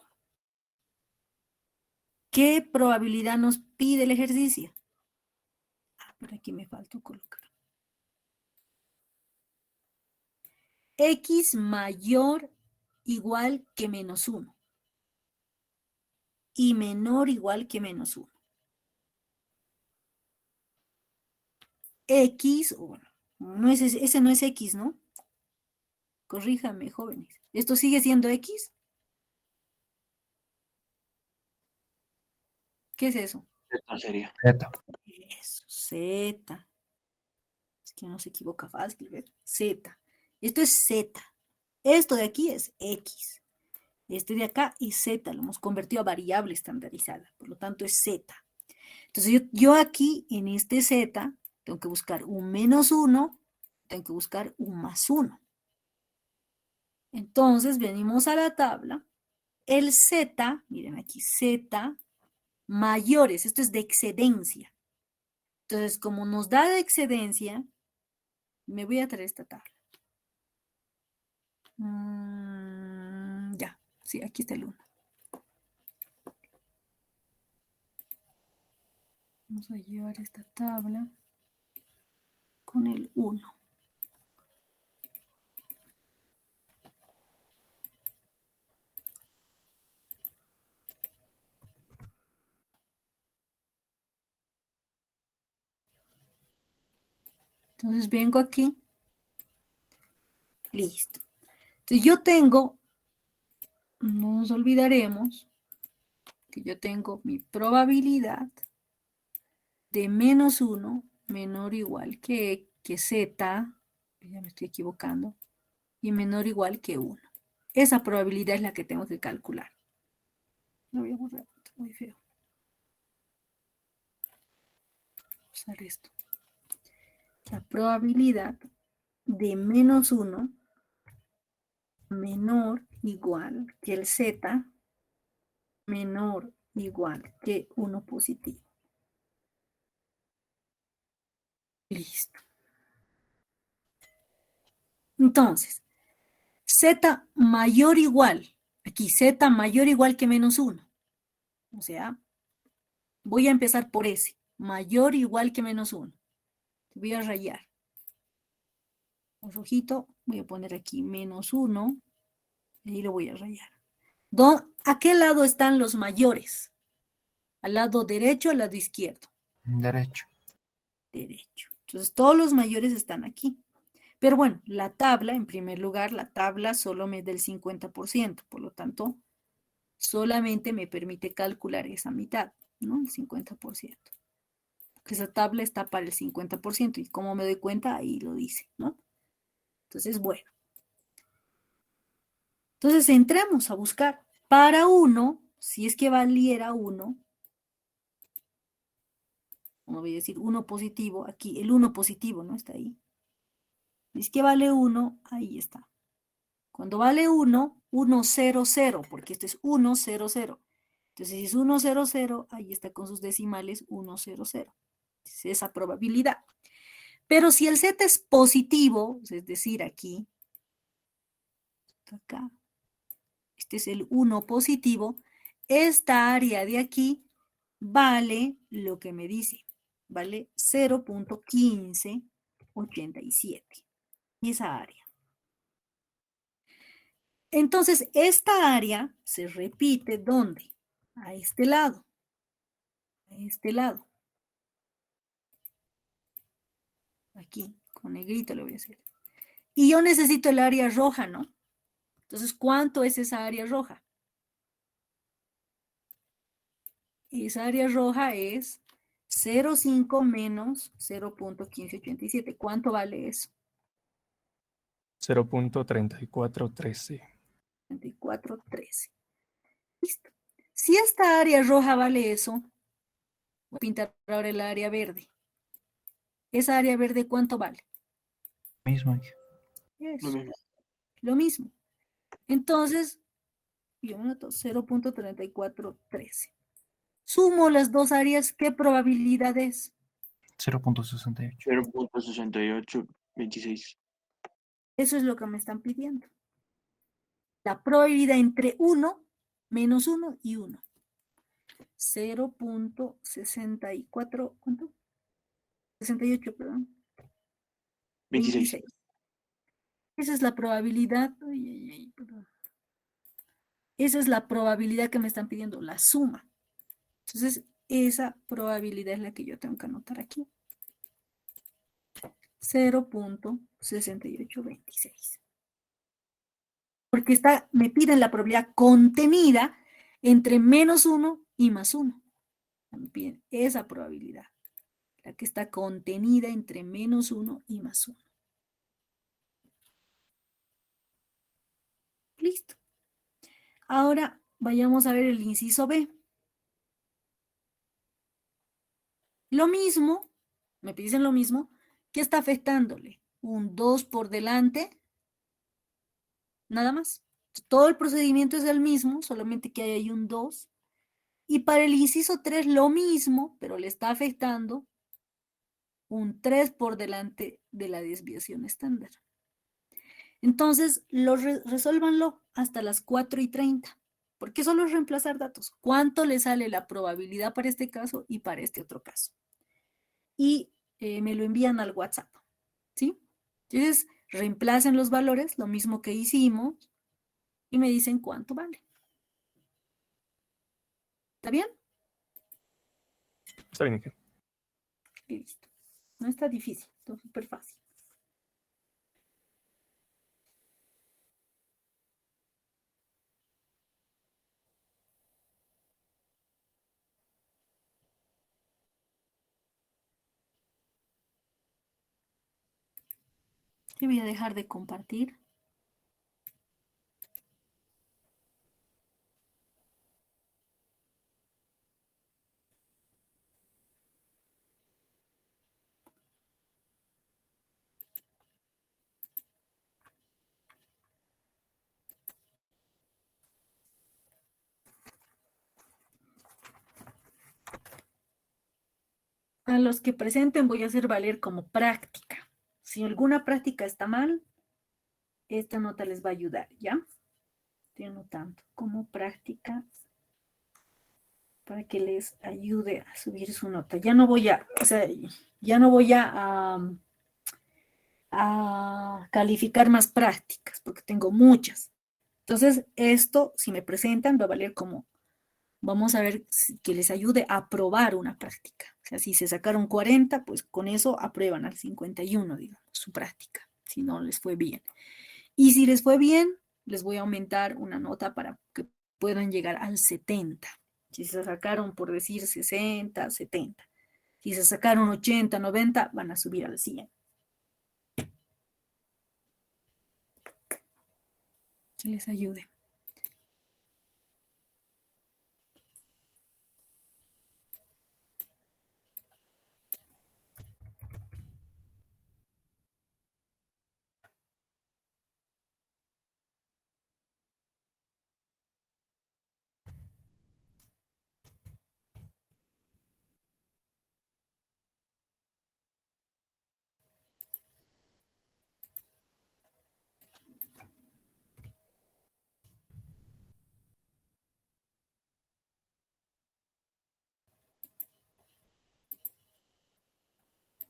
¿Qué probabilidad nos pide el ejercicio? Por aquí me faltó colocar. X mayor igual que menos 1. Y menor igual que menos 1. X, bueno, no es ese no es X, ¿no? Corríjame, jóvenes. ¿Esto sigue siendo X? ¿Qué es eso? Esta sería. Z. Eso, Z. Es que no se equivoca fácil, ¿ves? Z. Esto es Z. Esto de aquí es X. Este de acá es Z. Lo hemos convertido a variable estandarizada. Por lo tanto, es Z. Entonces, yo aquí, en este Z, tengo que buscar un menos 1, tengo que buscar un más 1. Entonces, venimos a la tabla. El Z, miren aquí, Z mayores. Esto es de excedencia. Entonces, como nos da de excedencia, me voy a traer esta tabla. Ya, sí, aquí está el 1. Vamos a llevar esta tabla con el 1. Entonces vengo aquí. Listo. Entonces yo tengo, no nos olvidaremos que yo tengo mi probabilidad de menos 1 menor o igual que Z, ya me estoy equivocando, y menor o igual que 1. Esa probabilidad es la que tengo que calcular. Lo voy a borrar, muy feo. Usar esto. La probabilidad de menos 1 menor o igual que el Z menor o igual que 1 positivo. Listo. Entonces, Z mayor o igual, aquí Z mayor o igual que menos 1. O sea, voy a empezar por ese, mayor o igual que menos 1. Voy a rayar. Un rojito, voy a poner aquí menos 1, y ahí lo voy a rayar. ¿A qué lado están los mayores? ¿Al lado derecho o al lado izquierdo? Derecho. Derecho. Entonces, todos los mayores están aquí. Pero bueno, la tabla, en primer lugar, la tabla solo me da el 50%, por lo tanto, solamente me permite calcular esa mitad, ¿no? El 50%. Porque esa tabla está para el 50%, y como me doy cuenta, ahí lo dice, ¿no? Entonces, bueno. Entonces, entramos a buscar para 1, si es que valiera 1, no voy a decir 1 positivo, aquí el 1 positivo, ¿no? Está ahí. Si es que vale 1, ahí está. Cuando vale 1, 1, 0, 0, porque esto es 1, 0, 0. Entonces, si es 1, 0, 0, ahí está con sus decimales 1, 0, 0. Es esa probabilidad. Pero si el Z es positivo, es decir, aquí, acá, este es el 1 positivo, esta área de aquí vale lo que me dice, vale 0.1587. Esa área. Entonces, esta área se repite, ¿dónde? A este lado. A este lado. Aquí, con negrito le voy a hacer. Y yo necesito el área roja, ¿no? Entonces, ¿cuánto es esa área roja? Esa área roja es 0,5 menos 0.1587. ¿Cuánto vale eso? 0.3413. 3413. Listo. Si esta área roja vale eso, Voy a pintar ahora el área verde. ¿Esa área verde cuánto vale? Mismo, hija. Lo Eso, mismo. lo mismo. Entonces, yo noto 0.3413. Sumo las dos áreas, ¿qué probabilidad es? 0.68. 0.6826. Eso es lo que me están pidiendo. La probabilidad entre 1, menos 1 y 1. 0.64, ¿cuánto? 68, perdón. 26. Esa es la probabilidad. Perdón. Esa es la probabilidad que me están pidiendo, la suma. Entonces, esa probabilidad es la que yo tengo que anotar aquí. 0.6826. Porque me piden la probabilidad contenida entre menos 1 y más 1. Me piden esa probabilidad, la que está contenida entre menos 1 y más 1. Listo. Ahora vayamos a ver el inciso B. Lo mismo, me piden lo mismo, ¿qué está afectándole? Un 2 por delante, nada más. Todo el procedimiento es el mismo, solamente que hay ahí un 2. Y para el inciso 3 lo mismo, pero le está afectando un 3 por delante de la desviación estándar. Entonces, resuélvanlo hasta las 4:30. Porque solo es reemplazar datos. ¿Cuánto le sale la probabilidad para este caso y para este otro caso? Y me lo envían al WhatsApp. ¿Sí? Entonces, reemplacen los valores, lo mismo que hicimos, y me dicen cuánto vale. ¿Está bien? Está bien, hija. Listo. No está difícil, está súper fácil. Yo voy a dejar de compartir. A los que presenten voy a hacer valer como práctica. Si alguna práctica está mal, esta nota les va a ayudar, ¿ya? Estoy anotando como práctica para que les ayude a subir su nota. Ya no voy a, o sea, ya no voy a calificar más prácticas porque tengo muchas. Entonces, esto, si me presentan, va a valer como, vamos a ver que les ayude a aprobar una práctica. O sea, si se sacaron 40, pues con eso aprueban al 51, digamos, su práctica, si no les fue bien. Y si les fue bien, les voy a aumentar una nota para que puedan llegar al 70. Si se sacaron, por decir, 60, 70. Si se sacaron 80, 90, van a subir al 100. Que les ayude.